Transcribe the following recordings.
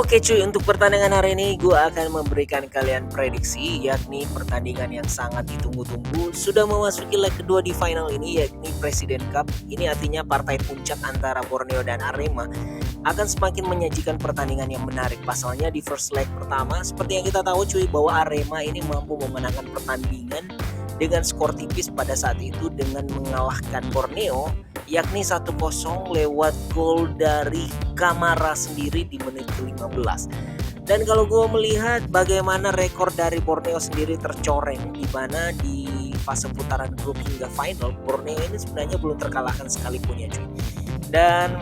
Oke cuy, untuk pertandingan hari ini gue akan memberikan kalian prediksi, yakni pertandingan yang sangat ditunggu-tunggu sudah memasuki leg kedua di final ini, yakni Presiden Cup. Ini artinya partai puncak antara Borneo dan Arema akan semakin menyajikan pertandingan yang menarik. Pasalnya di first leg pertama, seperti yang kita tahu cuy, bahwa Arema ini mampu memenangkan pertandingan dengan skor tipis pada saat itu dengan mengalahkan Borneo, yakni 1-0 lewat gol dari Kamara sendiri di menit ke-15. Dan kalau gue melihat bagaimana rekor dari Borneo sendiri tercoreng, di mana di fase putaran grup hingga final Borneo ini sebenarnya belum terkalahkan sekalipun ya cuy. Dan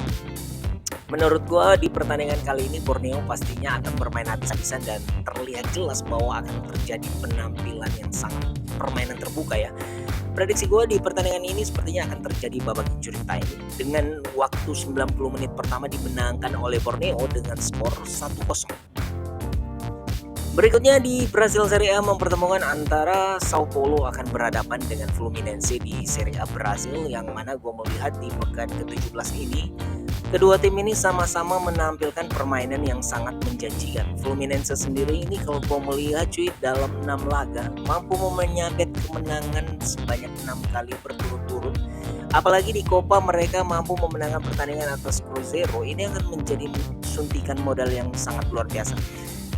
menurut gue di pertandingan kali ini Borneo pastinya akan bermain habis-habisan dan terlihat jelas bahwa akan terjadi penampilan yang sangat permainan terbuka ya. Prediksi gue di pertandingan ini sepertinya akan terjadi babak injury time dengan waktu 90 menit pertama dimenangkan oleh Borneo dengan skor 1-0. Berikutnya di Brazil Serie A mempertemukan antara Sao Paulo akan berhadapan dengan Fluminense di Serie A Brazil, yang mana gue melihat di pekan ke-17 ini kedua tim ini sama-sama menampilkan permainan yang sangat menjanjikan. Fluminense sendiri ini kalau gue melihat cuy, dalam 6 laga mampu menyabet kemenangan sebanyak 6 kali berturut-turut. Apalagi di Copa mereka mampu memenangkan pertandingan atas Cruzeiro. Ini akan menjadi suntikan modal yang sangat luar biasa.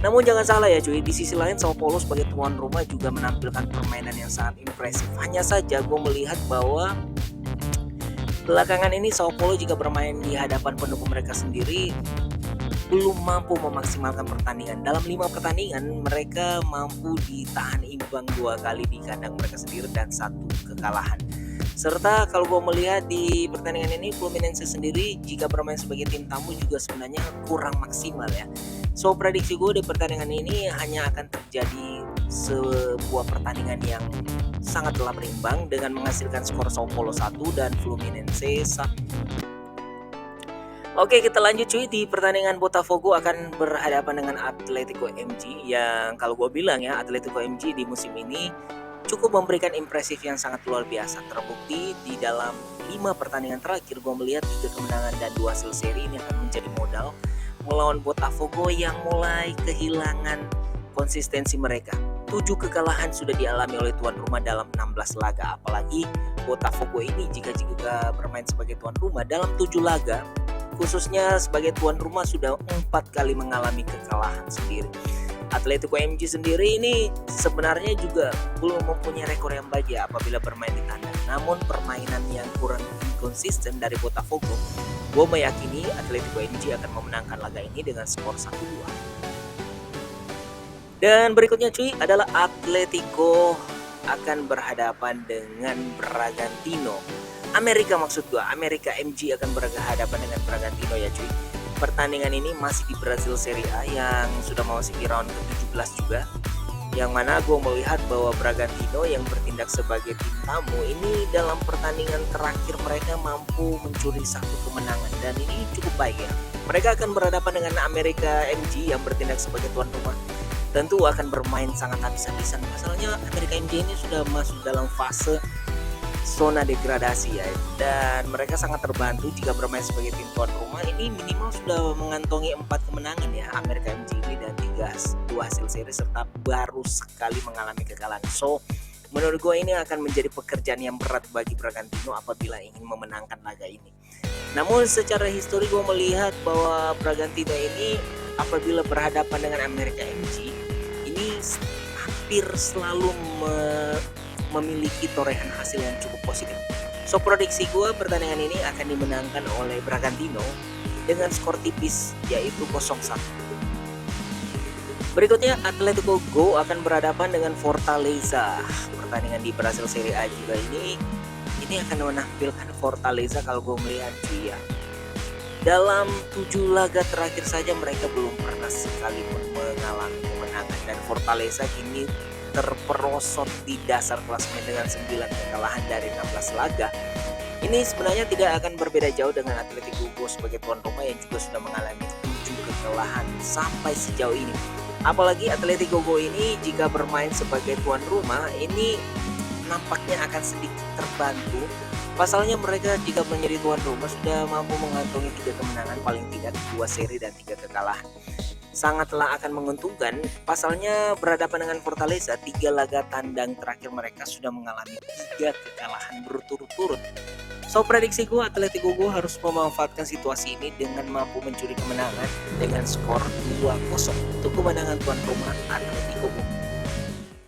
Namun jangan salah ya cuy, di sisi lain Sao Paulo sebagai tuan rumah juga menampilkan permainan yang sangat impresif. Hanya saja gue melihat bahwa belakangan ini Sao Paulo jika bermain di hadapan pendukung mereka sendiri belum mampu memaksimalkan pertandingan. Dalam 5 pertandingan mereka mampu ditahan imbang 2 kali di kandang mereka sendiri dan 1 kekalahan. Serta kalau gue melihat di pertandingan ini Fluminense sendiri jika bermain sebagai tim tamu juga sebenarnya kurang maksimal ya. So prediksi gue di pertandingan ini hanya akan terjadi sebuah pertandingan yang sangatlah berimbang dengan menghasilkan skor Sao Paulo 1 dan Fluminense 1. Oke, kita lanjut cuy, di pertandingan Botafogo akan berhadapan dengan Atletico MG, yang kalau gue bilang ya Atletico MG di musim ini cukup memberikan impresif yang sangat luar biasa. Terbukti di dalam 5 pertandingan terakhir gue melihat 3 kemenangan dan 2 hasil seri. Ini akan menjadi modal melawan Botafogo yang mulai kehilangan konsistensi mereka. 7 kekalahan sudah dialami oleh tuan rumah dalam 16 laga. Apalagi Botafogo ini jika bermain sebagai tuan rumah dalam 7 laga, khususnya sebagai tuan rumah sudah 4 kali mengalami kekalahan sendiri. Atletico MG sendiri ini sebenarnya juga belum mempunyai rekor yang baik ya apabila bermain di kandang. Namun permainan yang kurang konsisten dari Botafogo, gue meyakini Atletico MG akan memenangkan laga ini dengan skor 1-2. Dan berikutnya cuy adalah Atletico akan berhadapan dengan Bragantino. Amerika maksud gue, Amerika MG akan berhadapan dengan Bragantino ya cuy. Pertandingan ini masih di Brazil Serie A yang sudah memasuki round ke-17 juga, yang mana gue melihat bahwa Bragantino yang bertindak sebagai tim tamu ini dalam pertandingan terakhir mereka mampu mencuri 1 kemenangan dan ini cukup baik ya. Mereka akan berhadapan dengan Amerika MG yang bertindak sebagai tuan rumah, tentu akan bermain sangat habis-habisan. Masalahnya Amerika MG ini sudah masuk dalam fase zona degradasi ya, dan mereka sangat terbantu jika bermain sebagai tim tuan rumah. Ini minimal sudah mengantongi 4 kemenangan ya Amerika MG ini, dan 2 hasil seri serta baru sekali mengalami kekalahan. So menurut gue ini akan menjadi pekerjaan yang berat bagi Bragantino apabila ingin memenangkan laga ini. Namun secara histori gue melihat bahwa Bragantino ini apabila berhadapan dengan Amerika MG ini hampir selalu memiliki torehan hasil yang cukup positif. So prediksi gue pertandingan ini akan dimenangkan oleh Bragantino dengan skor tipis yaitu 0-1. Berikutnya Atletico Go akan berhadapan dengan Fortaleza. Pertandingan di Brazil Serie A juga ini akan menampilkan Fortaleza kalau gue melihat cuy ya. Dalam 7 laga terakhir saja mereka belum pernah sekalipun mengalami kemenangan, dan Fortaleza kini terperosot di dasar klasemen dengan 9 kekalahan dari 16 laga. Ini sebenarnya tidak akan berbeda jauh dengan Atletico Go sebagai tuan rumah yang juga sudah mengalami 7 kekalahan sampai sejauh ini. Apalagi Atletico Go ini jika bermain sebagai tuan rumah ini nampaknya akan sedikit terbantu. Pasalnya mereka jika menjadi tuan rumah sudah mampu mengantongi 3 kemenangan paling tidak, 2 seri dan 3 kekalahan. sangatlah akan menguntungkan. Pasalnya berhadapan dengan Fortaleza, 3 laga tandang terakhir mereka sudah mengalami 3 kekalahan berturut-turut. So prediksiku Atletico Go harus memanfaatkan situasi ini dengan mampu mencuri kemenangan dengan skor 2-0 untuk kemenangan tuan rumah Atletico Go.